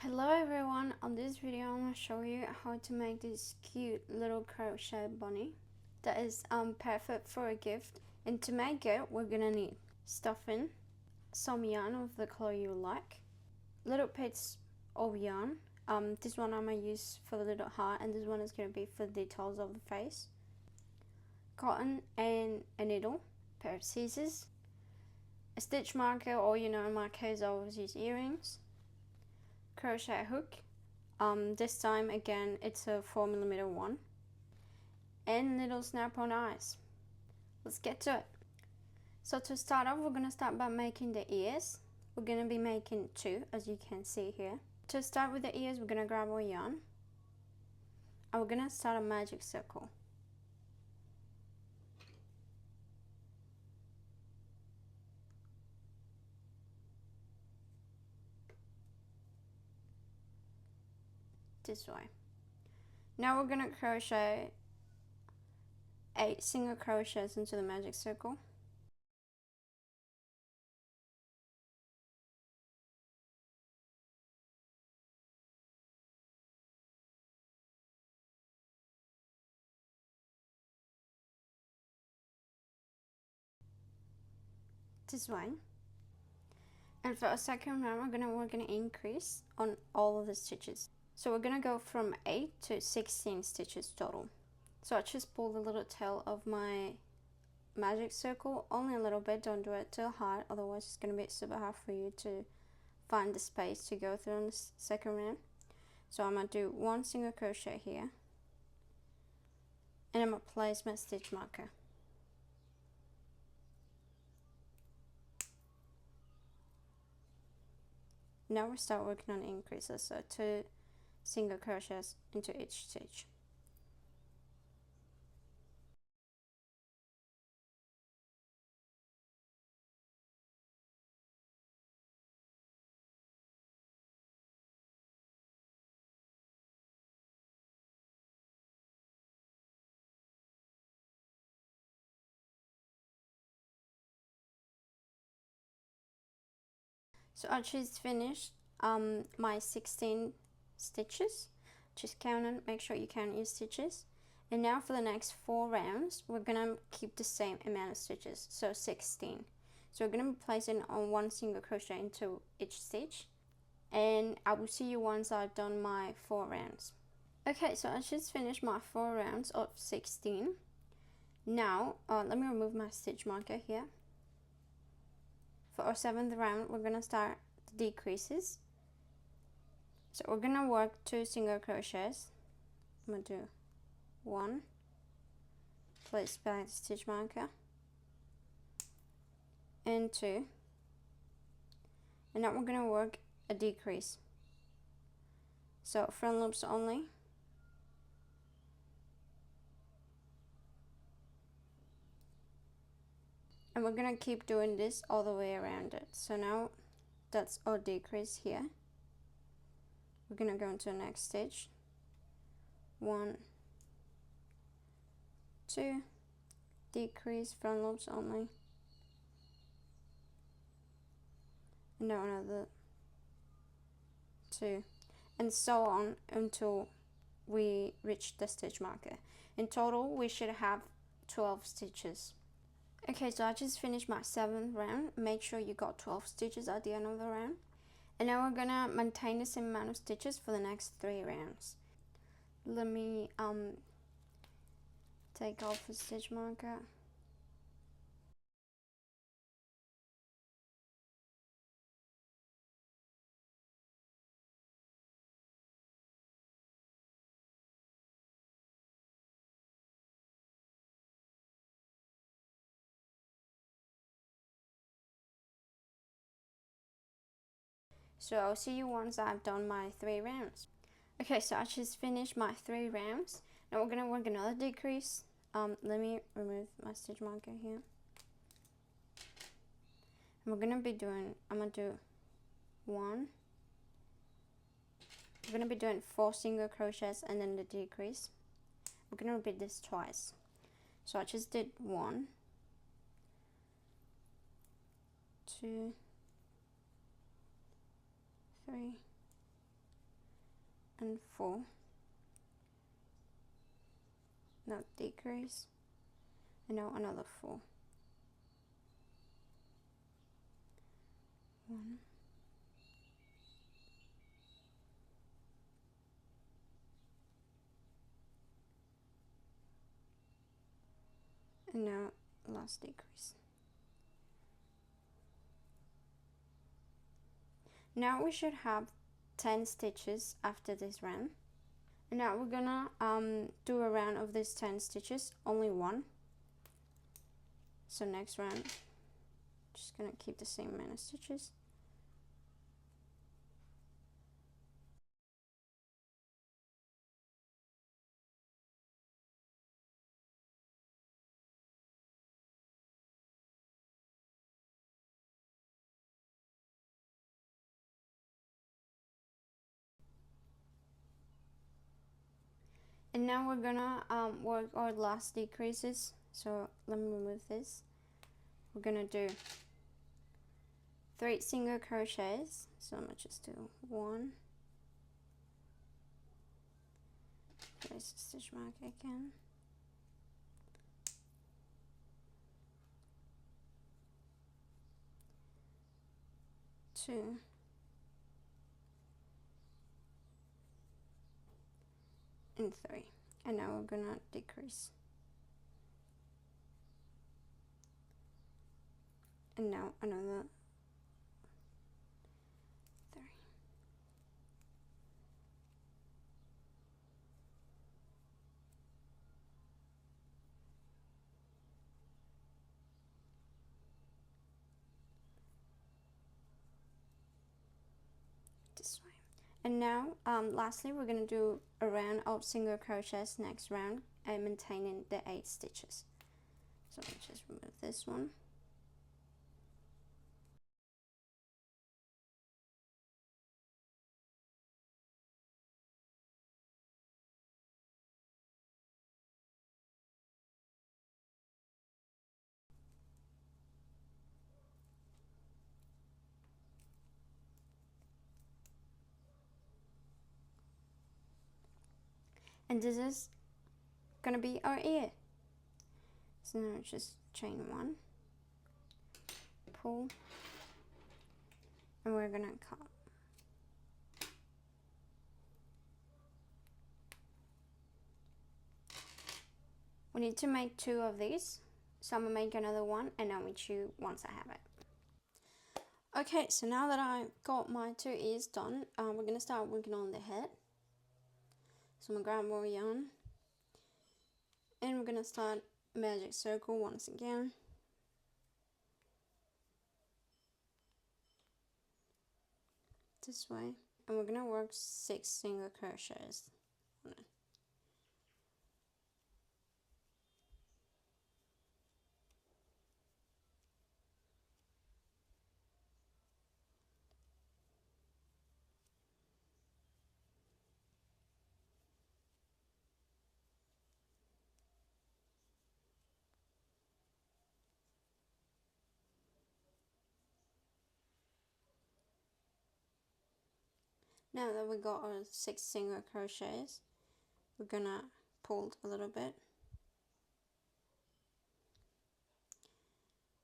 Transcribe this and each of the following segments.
Hello everyone, on this video I'm going to show you how to make this cute little crochet bunny that is perfect for a gift. And to make it, we're going to need stuffing, some yarn of the color you like, little bits of yarn. This one I'm going to use for the little heart, and this one is going to be for the details of the face, cotton and a needle, pair of scissors, a stitch marker, or in my case I always use earrings, crochet hook, this time again it's a 4mm one, and little snap-on eyes. Let's get to it. So to start off, we're going to start by making the ears. We're going to be making two, as you can see here. To start with the ears, we're going to grab our yarn and we're going to start a magic circle. This way. Now we're going to crochet 8 single crochets into the magic circle. This way. And for a second round, we're going to work an increase on all of the stitches. So we're going to go from 8 to 16 stitches total. So I just pull the little tail of my magic circle only a little bit, don't do it too hard, otherwise it's going to be super hard for you to find the space to go through in the second round. So I'm going to do 1 single crochet here, and I'm going to place my stitch marker. Now we start working on increases, so 2 single crochets into each stitch. So I just finished my 16 stitches. Just count and make sure you count your stitches. And now for the next 4 rounds, we're gonna keep the same amount of stitches, so 16. So we're gonna be placing on 1 single crochet into each stitch, and I will see you once I've done my 4 rounds. Okay, so I just finished my 4 rounds of 16. Now let me remove my stitch marker here. For our 7th round, we're gonna start the decreases. So we're gonna work 2 single crochets. I'm gonna do 1, place back the stitch marker, and 2, and now we're gonna work a decrease. So front loops only. And we're gonna keep doing this all the way around it. So now that's our decrease here. We're gonna go into the next stitch. 1, 2, decrease, front loops only. And now another 2, and so on until we reach the stitch marker. In total, we should have 12 stitches. Okay, so I just finished my 7th round. Make sure you got 12 stitches at the end of the round. And now we're gonna maintain the same amount of stitches for the next 3 rounds. Let me take off the stitch marker. So I'll see you once I've done my 3 rounds. Okay, so I just finished my 3 rounds. Now we're gonna work another decrease. Let me remove my stitch marker here. And we're gonna be doing, I'm gonna do 1. We're gonna be doing 4 single crochets and then the decrease. We're gonna repeat this twice. So I just did 1, 2, 3, and 4, now decrease, and now another 4, 1, and now last decrease. Now we should have 10 stitches after this round. And now we're gonna do a round of these 10 stitches, only one. So next round, just gonna keep the same amount of stitches. And now we're gonna work our last decreases. So let me remove this. We're gonna do 3 single crochets. So I'm gonna just do 1, place the stitch mark again, 2, and 3. And now we're gonna decrease. And now another 3. This way. And now lastly we're going to do a round of single crochets next round and maintaining the 8 stitches. So I'll just remove this one. And this is gonna be our ear. So now just chain 1, pull, and we're gonna cut. We need to make 2 of these, so I'm gonna make another one and I'll meet you once I have it. Okay, so now that I've got my 2 ears done, we're gonna start working on the head. So I'm gonna grab more yarn, and we're gonna start magic circle once again. This way, and we're gonna work 6 single crochets on it. Now that we got our 6 single crochets, we're gonna pull a little bit,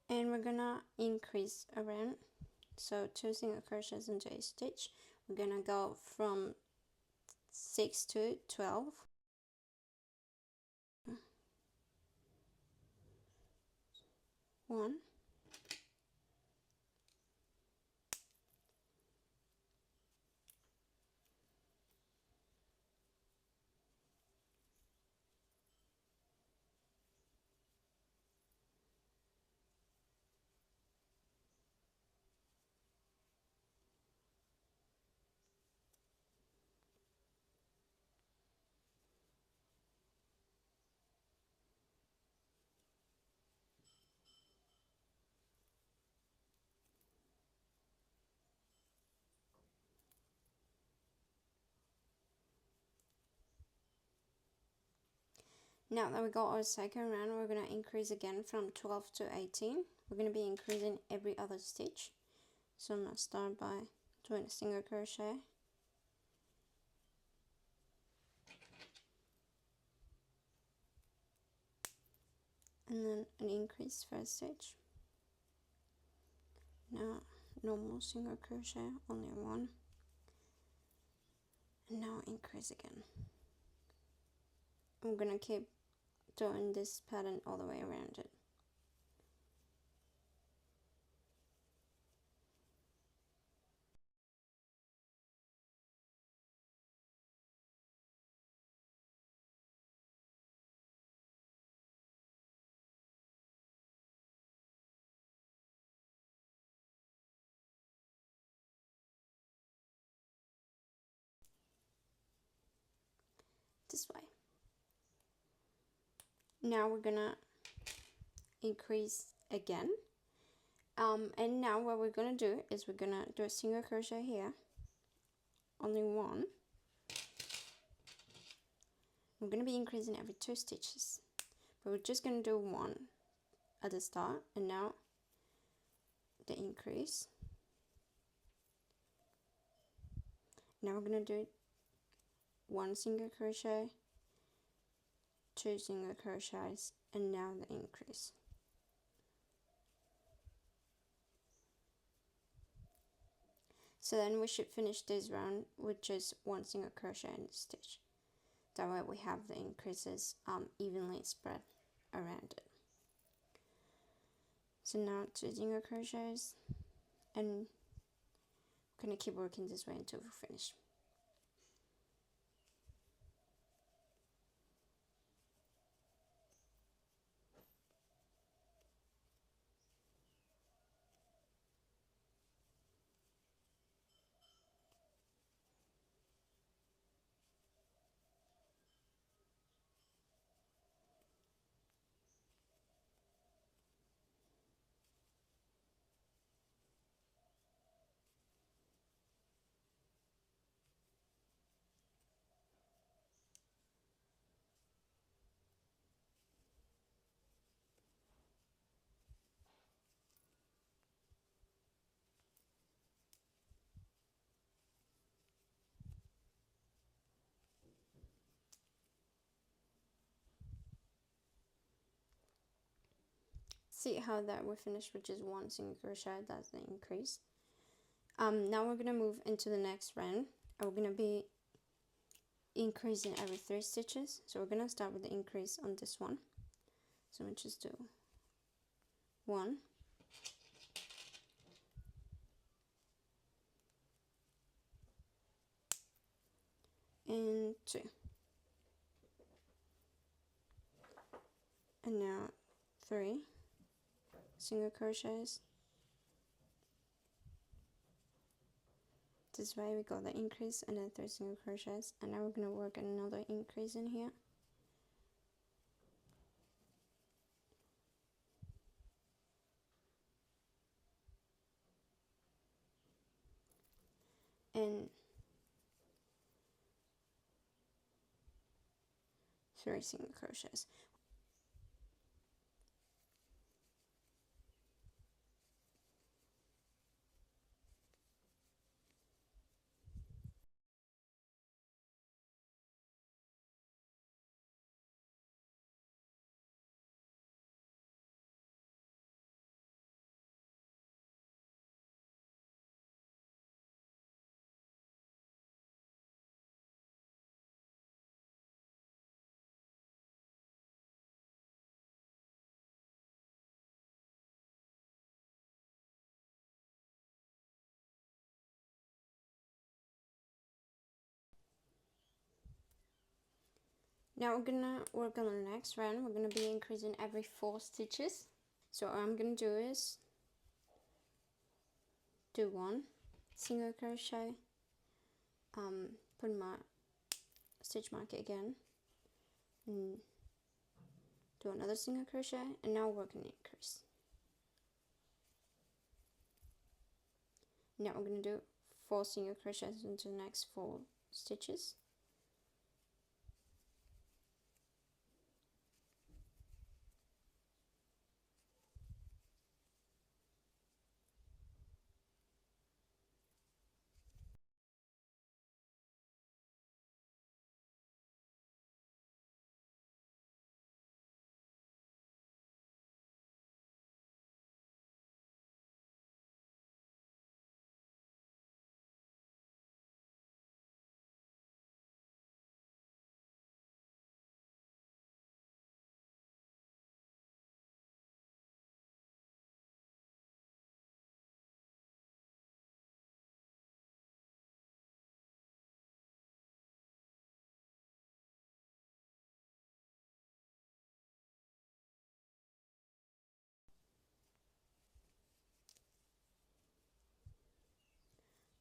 and we're gonna increase around. So 2 single crochets into a stitch. We're gonna go from 6 to 12. 1, 2. Now that we got our second round, we're gonna increase again from 12 to 18. We're gonna be increasing every other stitch. So I'm gonna start by doing a single crochet, and then an increase first stitch. Now normal single crochet, only one, and now increase again. I'm gonna keep doing this pattern all the way around it. This way. Now we're gonna increase again, and now what we're gonna do is we're gonna do a single crochet here, only one. We're gonna be increasing every 2 stitches, but we're just gonna do one at the start, and now the increase. Now we're gonna do 1 single crochet, 2 single crochets, and now the increase. So then we should finish this round with just 1 single crochet in the stitch. That way we have the increases evenly spread around it. So now 2 single crochets, and we're gonna keep working this way until we finish. See how that we finished with just 1 single crochet, that's the increase. Now we're gonna move into the next round, and we're gonna be increasing every 3 stitches. So we're gonna start with the increase on this one. So we just do 1, and 2, and now 3 single crochets. This way we got the increase and then 3 single crochets, and now we're going to work another increase in here. And 3 single crochets. Now we're gonna work on the next round. We're gonna be increasing every 4 stitches. So what I'm gonna do is do 1 single crochet, put my stitch marker again, and do another single crochet, and now work an increase. Now we're gonna do 4 single crochets into the next 4 stitches.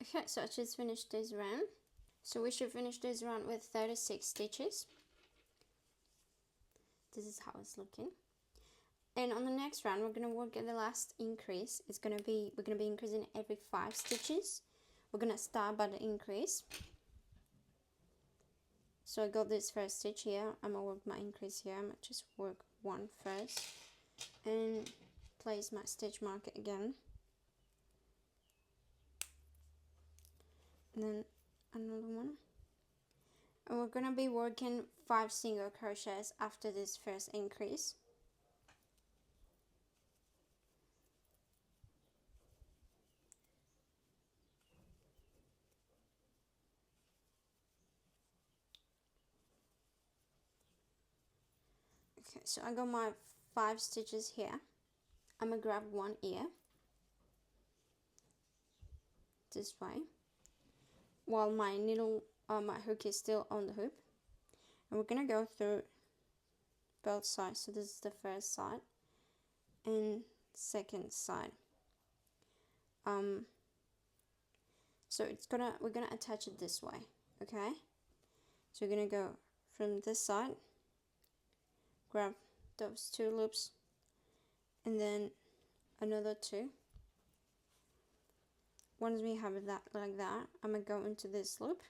Okay, so I just finished this round. So we should finish this round with 36 stitches. This is how it's looking. And on the next round, we're gonna work at the last increase. We're gonna be increasing every 5 stitches. We're gonna start by the increase. So I got this first stitch here. I'm gonna work my increase here. I'm gonna just work one first and place my stitch marker again. And then another one. And we're gonna be working 5 single crochets after this first increase. Okay, so I got my 5 stitches here. I'm gonna grab one ear this way while my needle, my hook is still on the hoop, and we're gonna go through both sides. So this is the first side and second side. So we're gonna attach it this way, okay? So we're gonna go from this side, grab those 2 loops, and then another 2. Once we have it like that, I'm gonna go into this loop,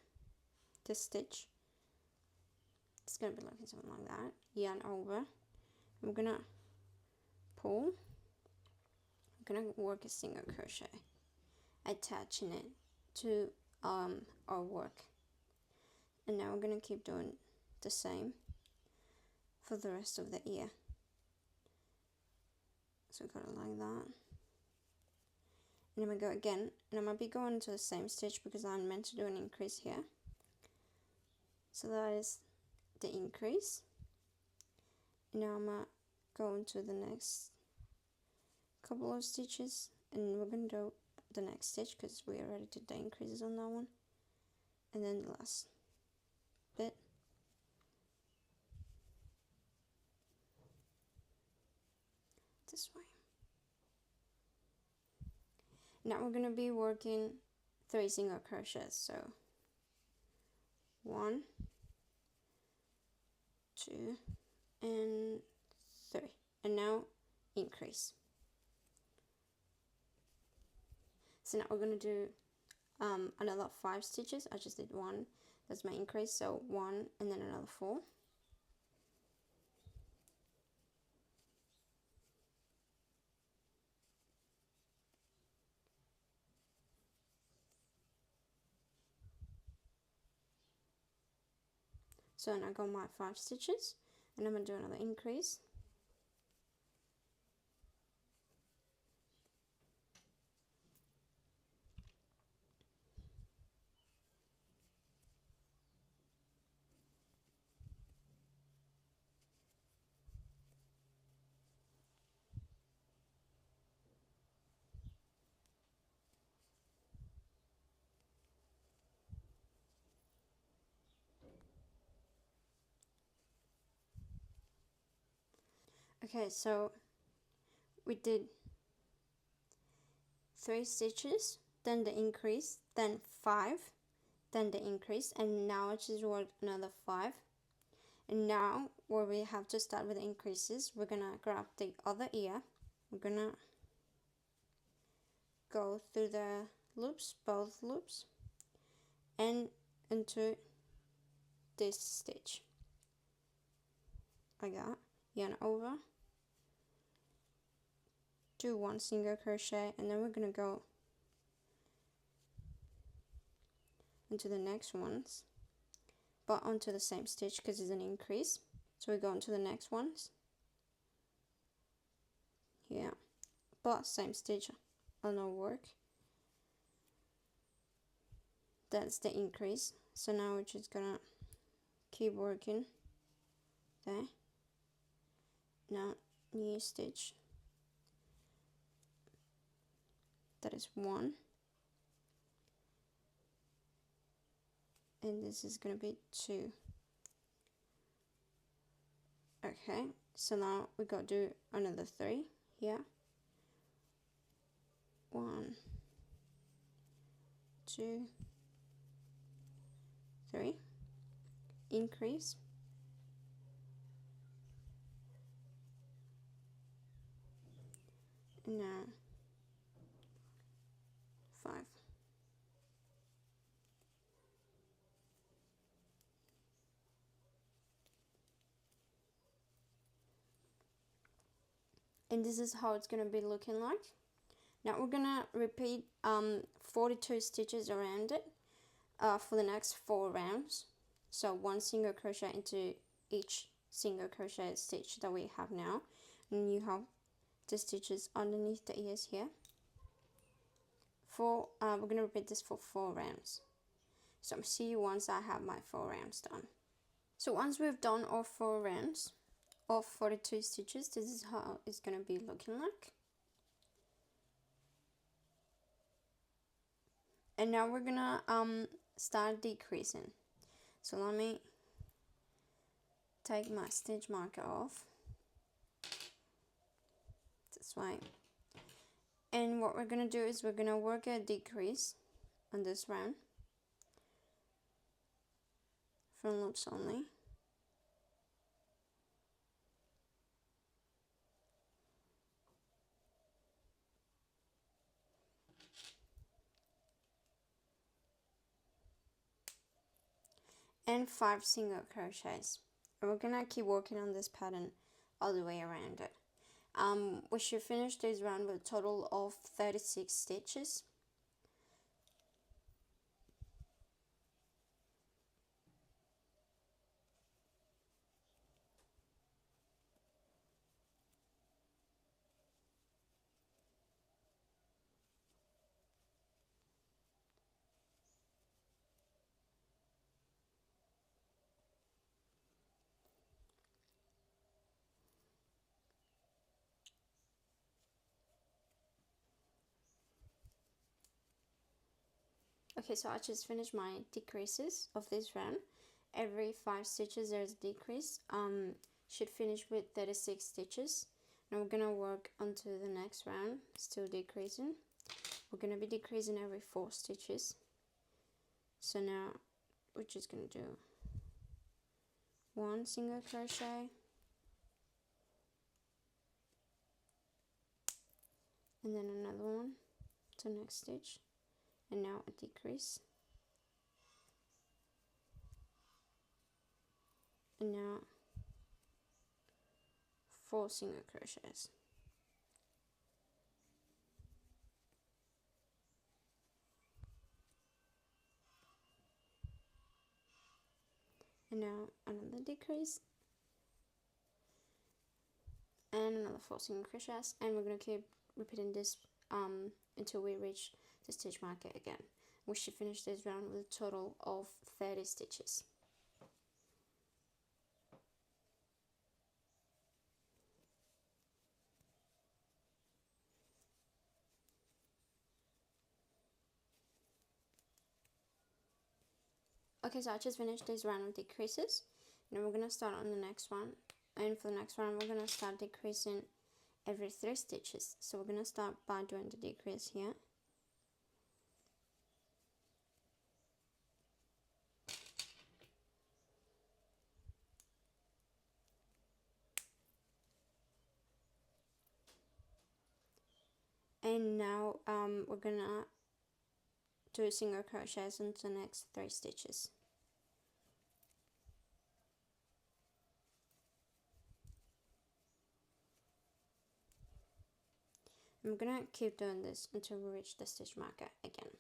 this stitch. It's gonna be looking something like that. Yarn over. I'm gonna pull. I'm gonna work a single crochet, attaching it to our work. And now we're gonna keep doing the same for the rest of the ear. So got it like that. And I'm gonna go again, and I'm gonna be going to the same stitch because I'm meant to do an increase here. So that is the increase. Now I'm gonna go into the next couple of stitches, and we're gonna do the next stitch because we already did the increases on that one, and then the last bit. This way. Now we're gonna be working 3 single crochets. So 1, 2, and 3, and now increase. So now we're gonna do another 5 stitches. I just did 1. That's my increase. So 1, and then another 4. So now I got my 5 stitches, and I'm gonna do another increase. Okay, so we did 3 stitches, then the increase, then 5, then the increase, and now I just worked another 5. And now where we have to start with the increases, we're gonna grab the other ear. We're gonna go through the loops, both loops, and into this stitch. I got yarn over, do 1 single crochet, and then we're gonna go into the next ones, but onto the same stitch because it's an increase. So we go into the next ones here, but same stitch on our work. That's the increase. So now we're just gonna keep working there. Now new stitch, that is 1, and this is gonna be 2. Okay, so now we gotta do another 3 here. 1, 2, 3, increase, and now 5. And this is how it's going to be looking like. Now we're going to repeat 42 stitches around it for the next 4 rounds. So 1 single crochet into each single crochet stitch that we have now, and you have the stitches underneath the ears here. We're going to repeat this for 4 rounds. So I'll see you once I have my 4 rounds done. So once we've done all 4 rounds of 42 stitches, this is how it's going to be looking like. And now we're gonna start decreasing. So let me take my stitch marker off this way, and what we're gonna do is we're gonna work a decrease on this round from loops only. And 5 single crochets, and we're gonna keep working on this pattern all the way around it. We should finish this round with a total of 36 stitches. Okay, so I just finished my decreases of this round. Every 5 stitches there's a decrease. Should finish with 36 stitches. Now we're gonna work onto the next round, still decreasing. We're gonna be decreasing every 4 stitches. So now we're just gonna do 1 single crochet, and then another one to the next stitch, and now a decrease, and now 4 single crochets, and now another decrease, and another 4 single crochets, and we're going to keep repeating this until we reach the stitch marker again. We should finish this round with a total of 30 stitches. Okay, so I just finished this round of decreases. Now we're going to start on the next one, and for the next round we're going to start decreasing every 3 stitches. So we're going to start by doing the decrease here, and now we're going to do single crochets into the next 3 stitches. I'm gonna keep doing this until we reach the stitch marker again.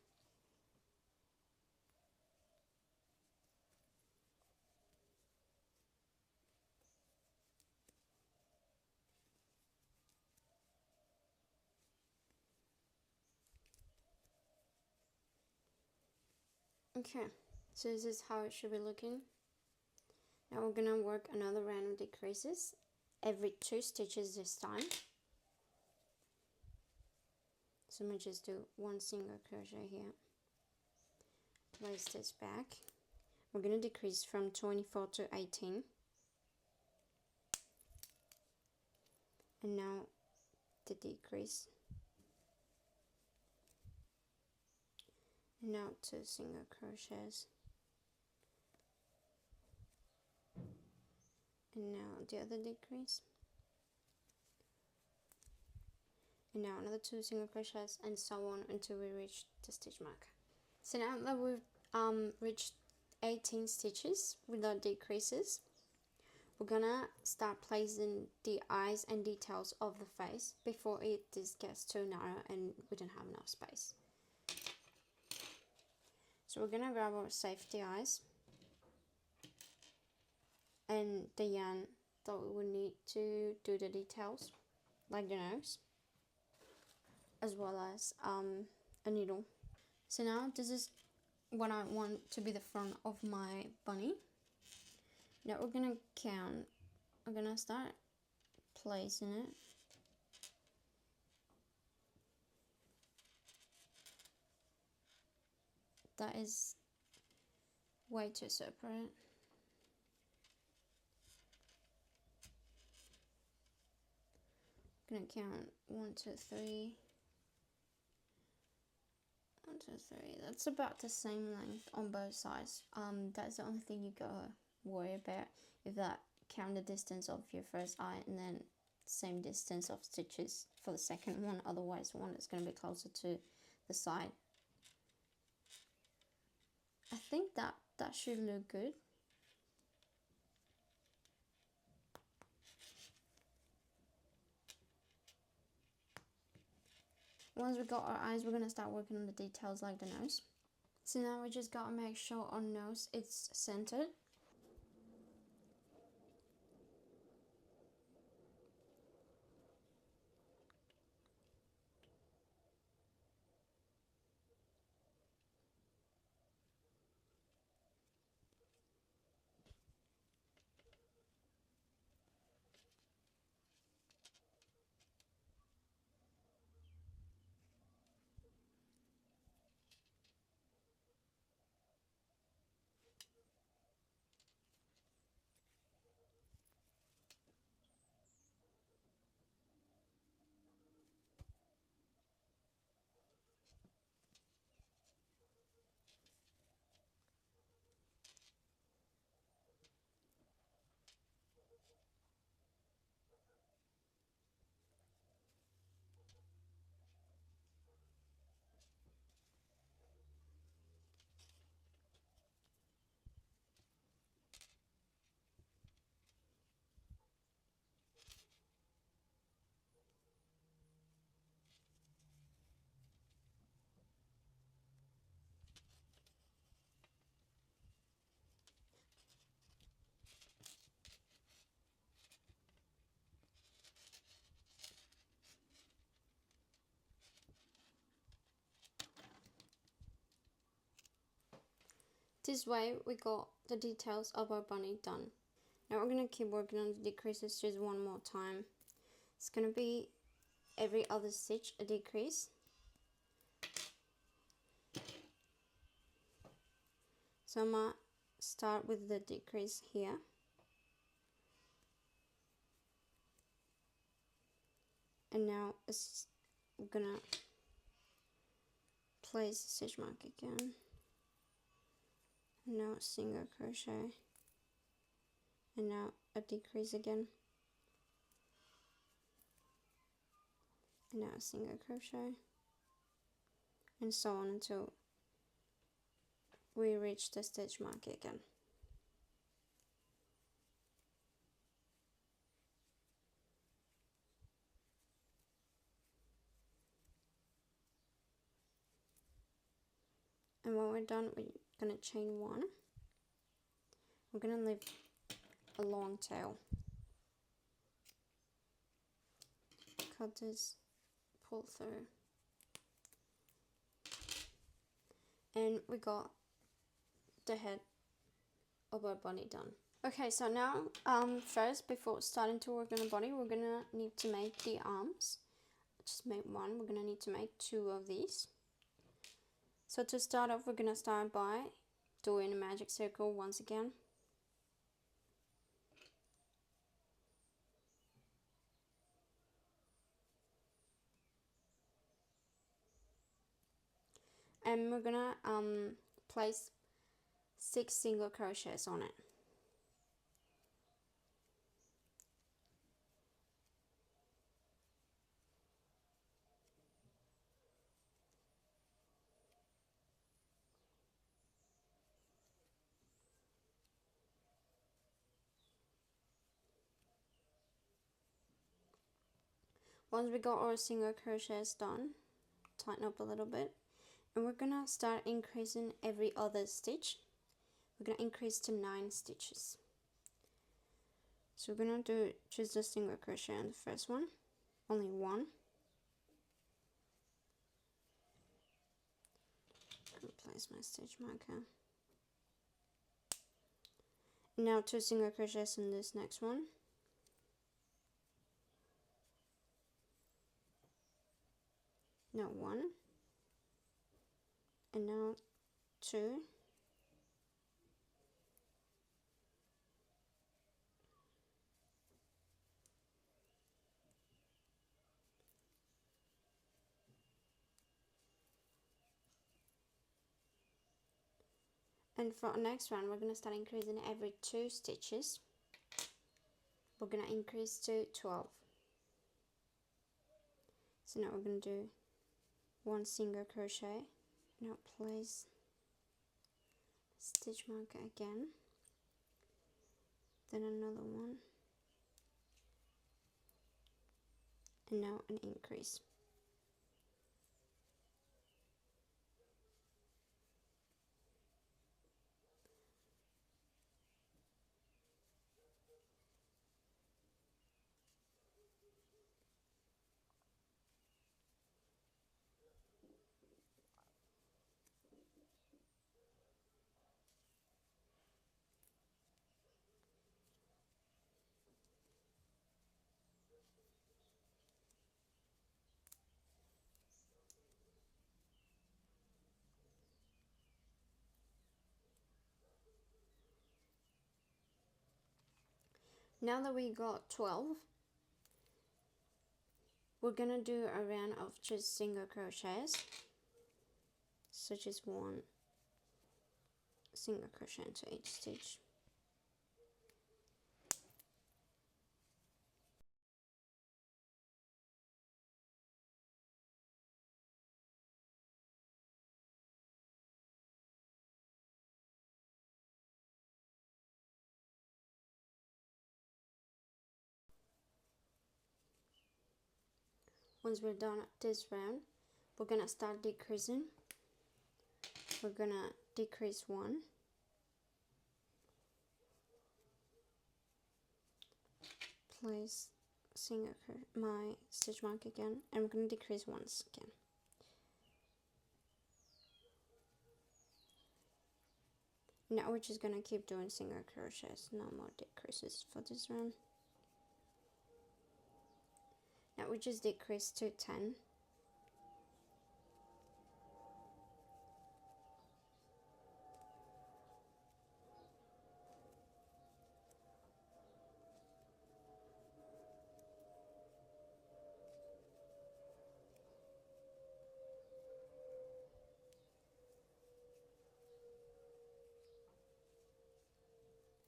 Okay, so this is how it should be looking. Now we're gonna work another round of decreases every 2 stitches this time. So I'm gonna just do 1 single crochet here, place this back. We're gonna decrease from 24 to 18, and now the decrease, Now 2 single crochets, and now the other decrease, and now another 2 single crochets, and so on until we reach the stitch mark. So now that we've reached 18 stitches without decreases, we're gonna start placing the eyes and details of the face before this gets too narrow and we don't have enough space. So we're gonna grab our safety eyes and the yarn that we will need to do the details, like the nose, as well as a needle. So now this is what I want to be the front of my bunny. Now we're gonna count, we're gonna start placing it. That is way too separate. I'm gonna count 1, 2, 3. 1, 2, 3. That's about the same length on both sides. That's the only thing you gotta worry about, if that count the distance of your first eye and then same distance of stitches for the second one. Otherwise, one is gonna be closer to the side. I think that should look good. Once we got our eyes, we're gonna start working on the details like the nose. So now we just gotta make sure our nose is centered. This way we got the details of our bunny done. Now we're going to keep working on the decreases just one more time. It's going to be every other stitch a decrease. So I'm going to start with the decrease here. And now I'm going to place the stitch mark again. And now single crochet. And now a decrease again. And now a single crochet. And so on until we reach the stitch mark again. And when we're done, we're gonna chain 1. We're gonna leave a long tail. Cut this, pull through. And we got the head of our bunny done. Okay, so now first, before starting to work on the body, we're gonna need to make the arms. Just make one. We're gonna need to make 2 of these. So to start off, we're gonna start by doing a magic circle once again. and we're gonna place 6 single crochets on it. Once we got our single crochets done, tighten up a little bit, and we're gonna start increasing every other stitch. We're gonna increase to 9 stitches. So we're gonna do just a single crochet on the first one, only one. I'm gonna place my stitch marker. Now 2 single crochets in this next one. Now 1, and now 2, and for our next one we're gonna start increasing every 2 stitches. We're gonna increase to 12. So now we're gonna do 1 single crochet. Now place stitch marker again, then another one, and now an increase. Now that we got 12, we're gonna do a round of just single crochets. So just 1 single crochet into each stitch. Once we're done this round, we're gonna start decreasing. We're gonna decrease 1, place my stitch mark again, and we're gonna decrease once again. Now we're just gonna keep doing single crochets, no more decreases for this round. Now we just decrease to 10.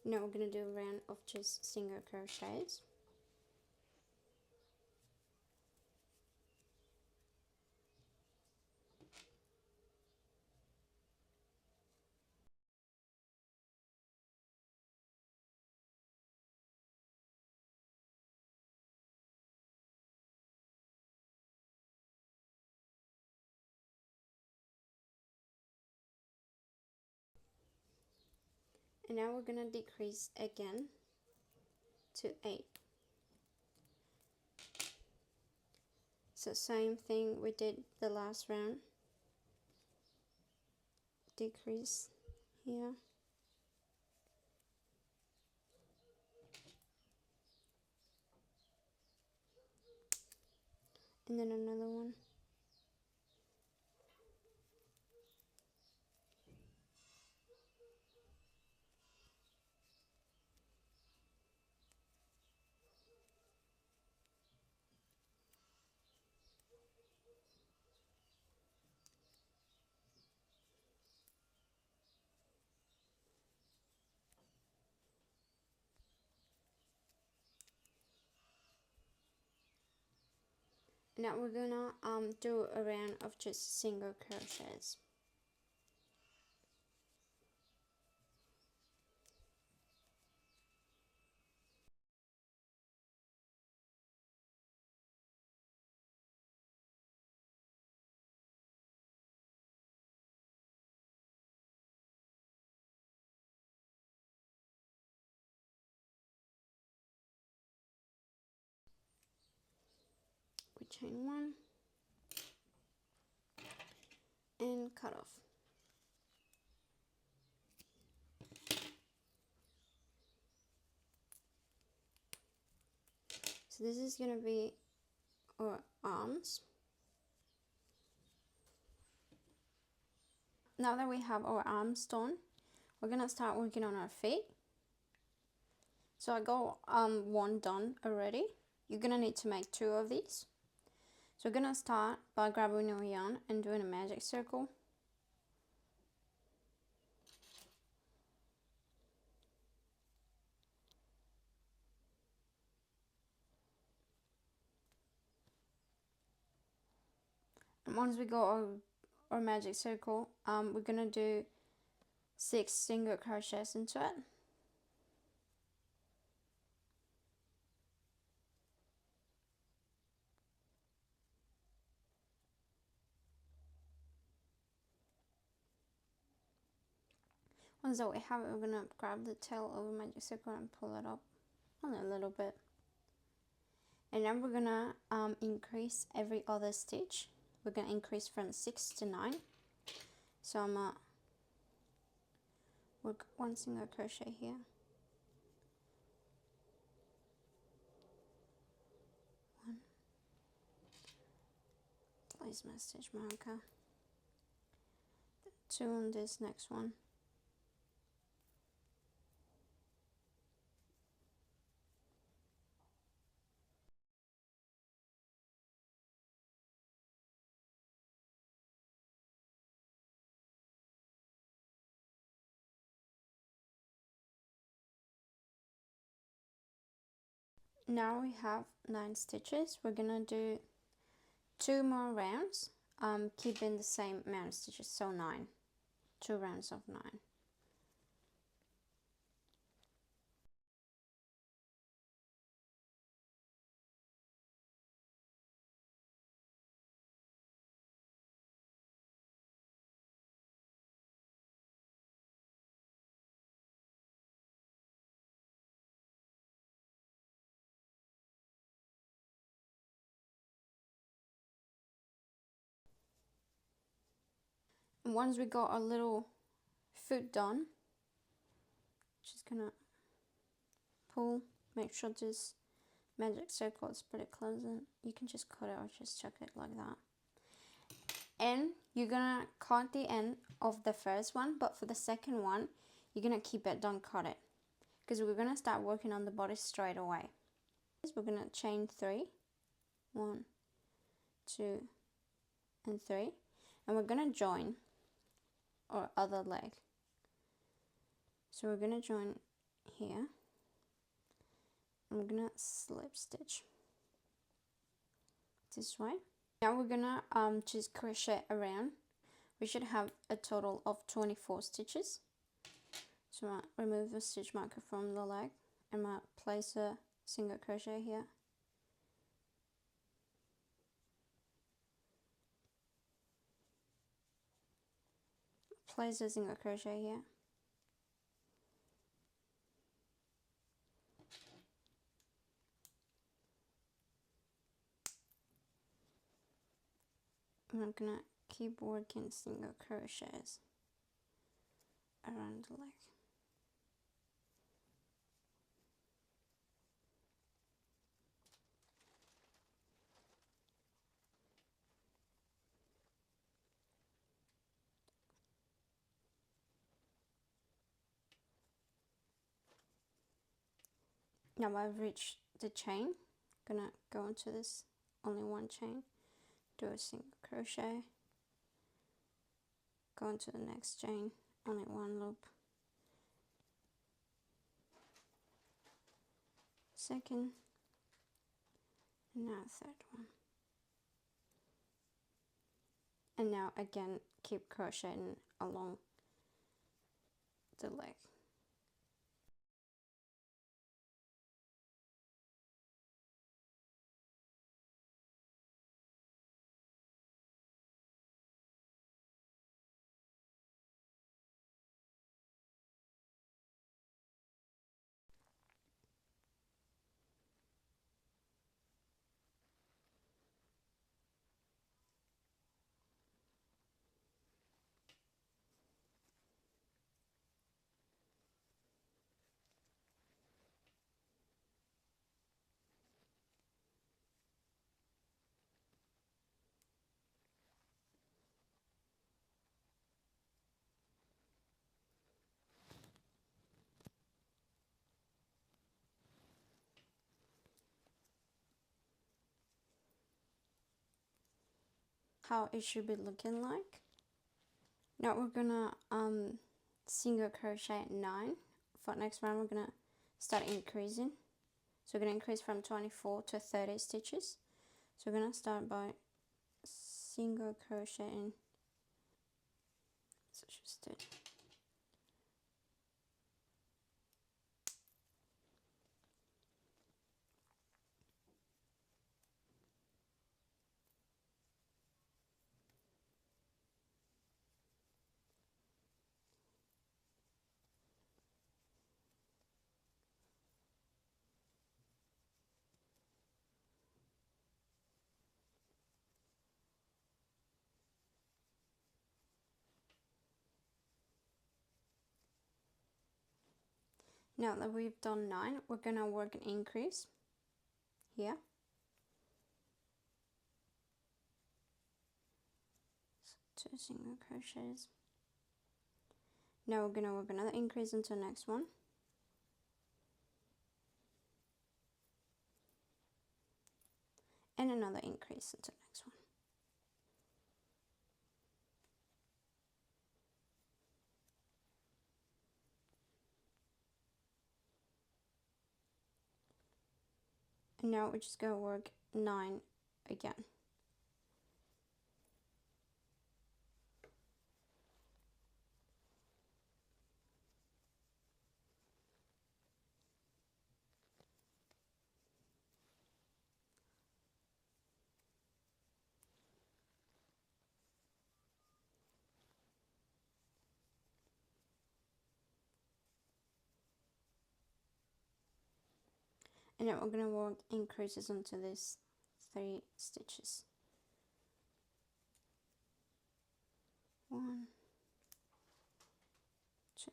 Now we're gonna do a round of just single crochets. And now we're gonna decrease again to 8. So same thing we did the last round. Decrease here. And then another one. Now we're gonna do a round of just single crochets. We chain one and cut off. So this is gonna be our arms. Now that we have our arms done, we're gonna start working on our feet. So I got one done already. You're gonna need to make 2 of these. So we're gonna start by grabbing our yarn and doing a magic circle. And once we got our magic circle, we're gonna do 6 single crochets into it. Once that we have it, we're gonna grab the tail of the magic circle and pull it up only a little bit. And then we're gonna increase every other stitch. We're gonna increase from 6 to 9. So I'm gonna work 1 single crochet here. 1. Place my stitch marker. 2 on this next one. Now we have 9 stitches. We're gonna do 2 more rounds, keeping the same amount of stitches, so 9. 2 rounds of 9. And once we got our little foot done, just gonna pull, make sure this magic circle is pretty close, and you can just cut it or just chuck it like that. And you're gonna cut the end of the first one, but for the second one you're gonna keep it, don't cut it, because we're gonna start working on the body straight away. We're gonna chain 3, 1, 2 and 3, and we're gonna join our other leg. So we're gonna join here, and we're gonna slip stitch this way. Now we're gonna just crochet around. We should have a total of 24 stitches. So I'm gonna remove the stitch marker from the leg and I'm gonna place a single crochet here. Place a single crochet here. And I'm gonna keep working single crochets around the leg. Now I've reached the chain. I'm gonna go into this only one chain, do a single crochet, go into the next chain, only one loop, second, and now third one. And now again, keep crocheting along the leg. How it should be looking like. Now we're gonna single crochet 9. For next round we're gonna start increasing. So we're gonna increase from 24 to 30 stitches. So we're gonna start by single crocheting. So just do it. Now that we've done 9, we're gonna work an increase here. So 2 single crochets. Now we're gonna work another increase into the next one. And another increase into the next one. And now we're just gonna work 9 again. And now we're gonna work increases onto these 3 stitches. 1, 2,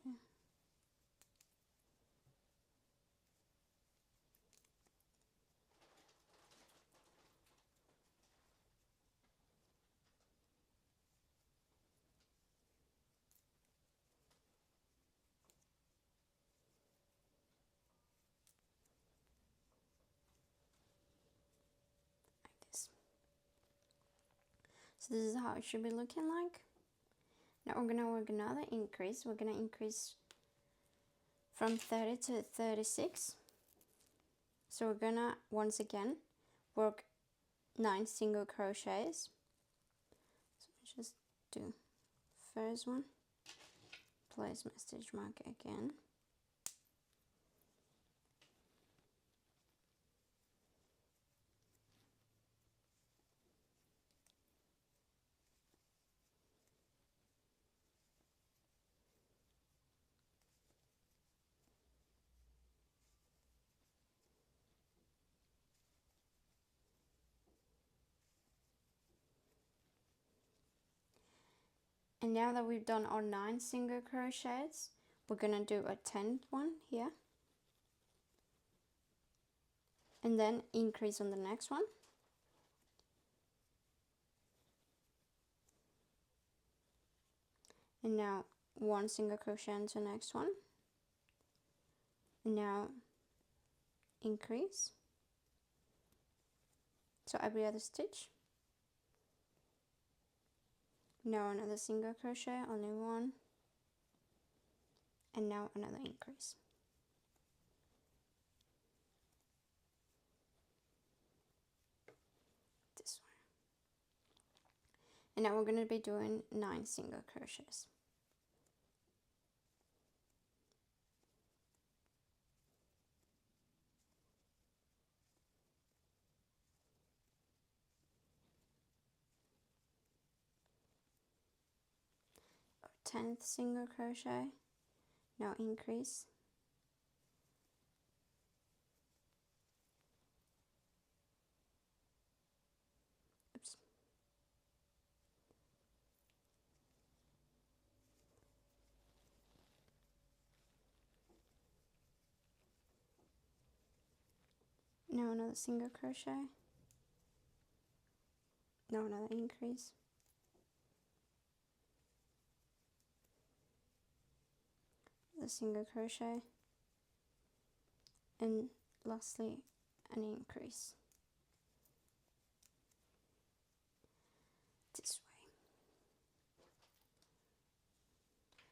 like this. So this is how it should be looking like. Now we're gonna work another increase. We're gonna increase from 30 to 36. So we're gonna once again work 9 single crochets. So just do first one, place my stitch mark again, and now that we've done our 9 single crochets, we're gonna do a 10th one here, and then increase on the next one, and now 1 single crochet into the next one, and now increase, so every other stitch. Now another single crochet, only 1, and now another increase. This one. And now we're going to be doing 9 single crochets. Our 10th single crochet, now increase. Oops. Now another single crochet. Now another increase. The single crochet, and lastly an increase this way.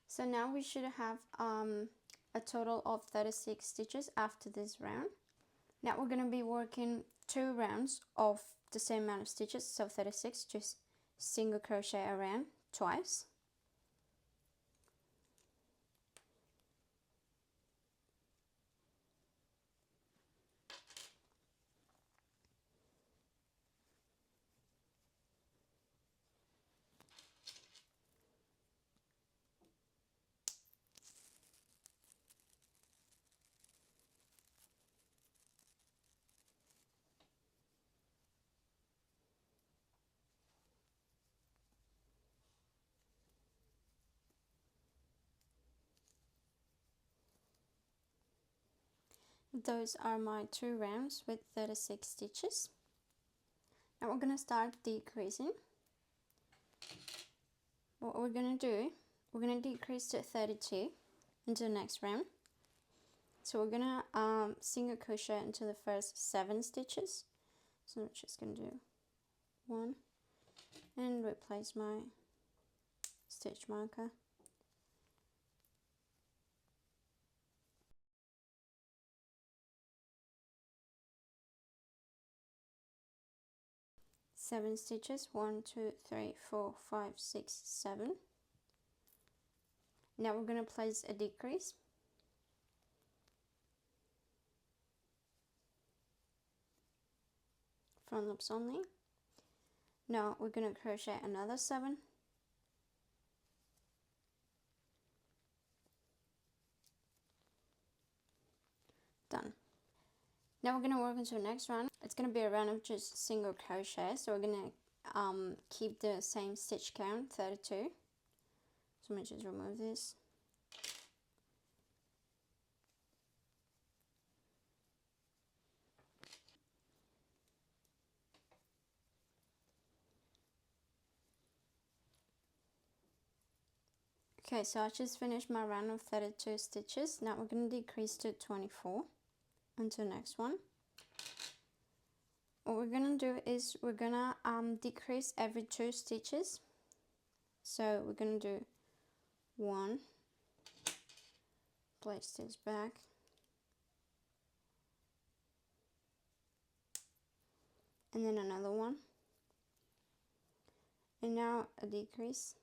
So now we should have a total of 36 stitches after this round. Now we're going to be working 2 rounds of the same amount of stitches, so 36, just single crochet around twice. Those are my 2 rounds with 36 stitches. Now we're going to start decreasing. What we're going to do, we're going to decrease to 32 into the next round. So we're going to single crochet into the first 7 stitches. So I'm just going to do 1 and replace my stitch marker. Seven stitches, 1, 2, 3, 4, 5, 6, 7. Now we're going to place a decrease. Front loops only. Now we're going to crochet another 7. Done. Now we're going to work into the next round. It's going to be a round of just single crochet, so we're going to keep the same stitch count, 32. So I'm going to just remove this. Okay, so I just finished my round of 32 stitches. Now we're going to decrease to 24 until the next one. What we're going to do is we're going to decrease every 2 stitches. So we're going to do 1, place this back, and then another one, and now a decrease,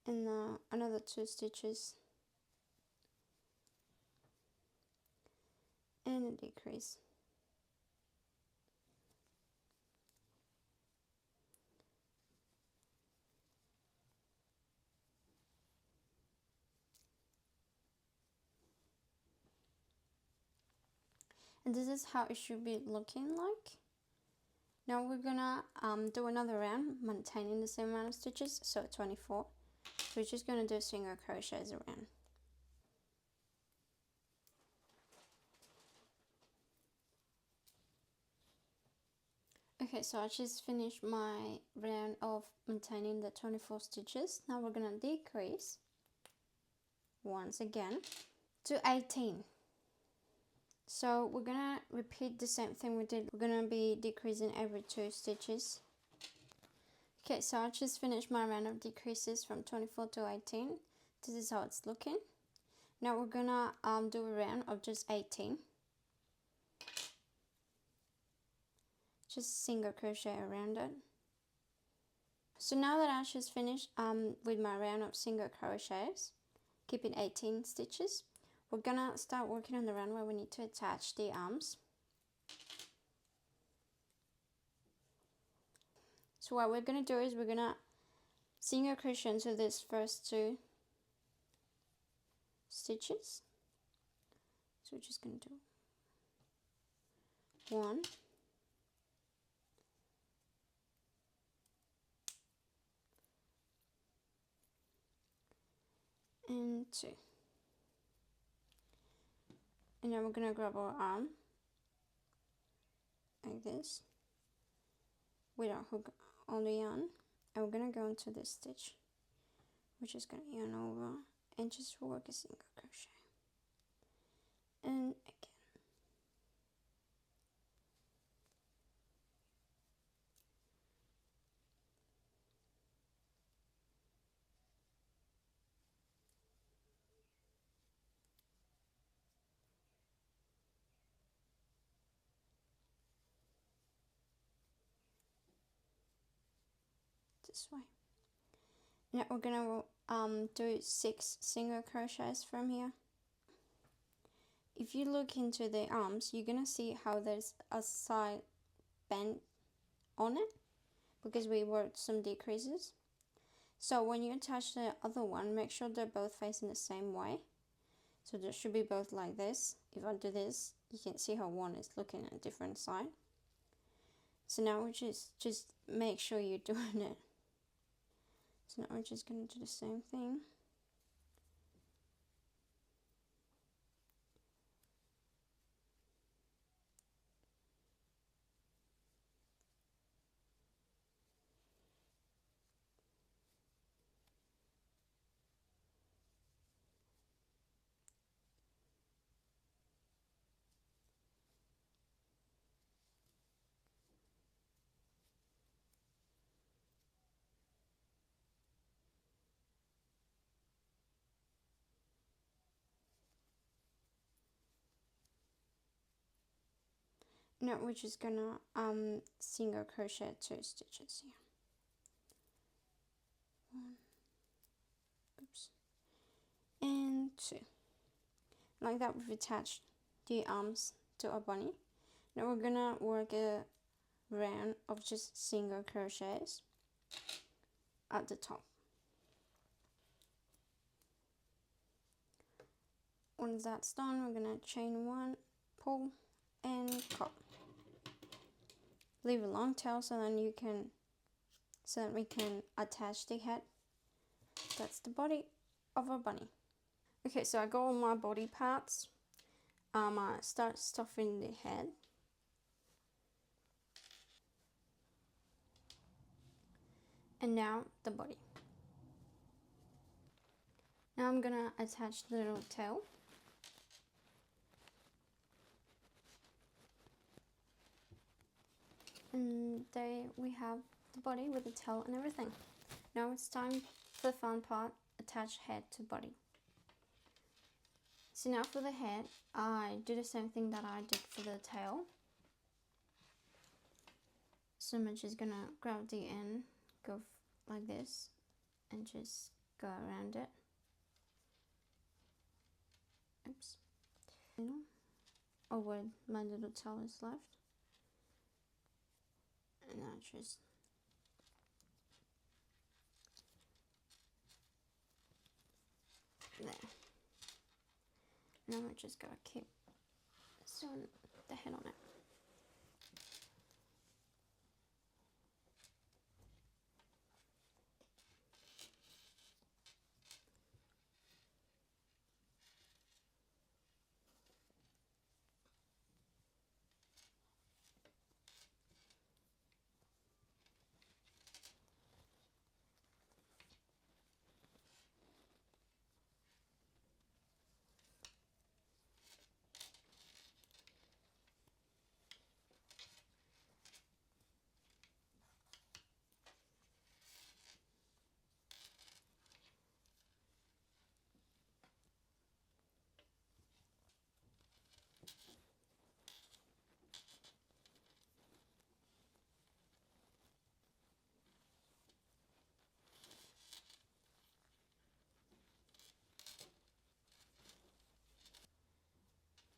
and another 2 stitches, and a decrease. And this is how it should be looking like. Now we're gonna do another round, maintaining the same amount of stitches, so 24. So we're just gonna do single crochets around. Okay, so I just finished my round of maintaining the 24 stitches. Now we're gonna decrease once again to 18. So we're gonna repeat the same thing we did. We're gonna be decreasing every 2 stitches. Okay, so I just finished my round of decreases from 24 to 18. This is how it's looking. Now we're gonna do a round of just 18. just single crochet around it. So now that I just finished with my round of single crochets, keeping 18 stitches, we're gonna start working on the round where we need to attach the arms. So what we're gonna do is we're gonna single crochet into this first 2 stitches. So we're just gonna do 1, and 2, and then we're gonna grab our arm like this with our hook on the yarn, and we're gonna go into this stitch. We're just gonna yarn over and just work a single crochet, and again. This way. Now we're gonna do 6 single crochets from here. If you look into the arms, you're gonna see how there's a side bend on it because we worked some decreases. So when you attach the other one, make sure they're both facing the same way. So there should be both like this. If I do this, you can see how one is looking at a different side. So now we just make sure you're doing it. So now we're just going to do the same thing. Now we're just gonna single crochet 2 stitches here. 1, oops, and 2. Like that, we've attached the arms to our bunny. Now we're gonna work a round of just single crochets at the top. Once that's done, we're gonna chain 1, pull, and cut. Leave a long tail so that we can attach the head. That's the body of our bunny. Okay, so I got all my body parts. I start stuffing the head. And now the body. Now I'm gonna attach the little tail. And there we have the body with the tail and everything. Now it's time for the fun part, attach head to body. So now for the head, I do the same thing that I did for the tail. So I'm just gonna grab the end, go like this, and just go around it. Oops. Oh, where my little tail is left. And I just there. Now I just gotta keep sewing the head on it.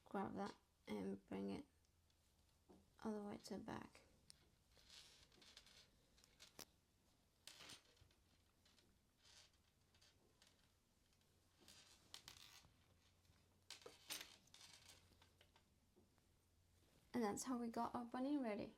grab that and bring it all the way to the back. And that's how we got our bunny ready.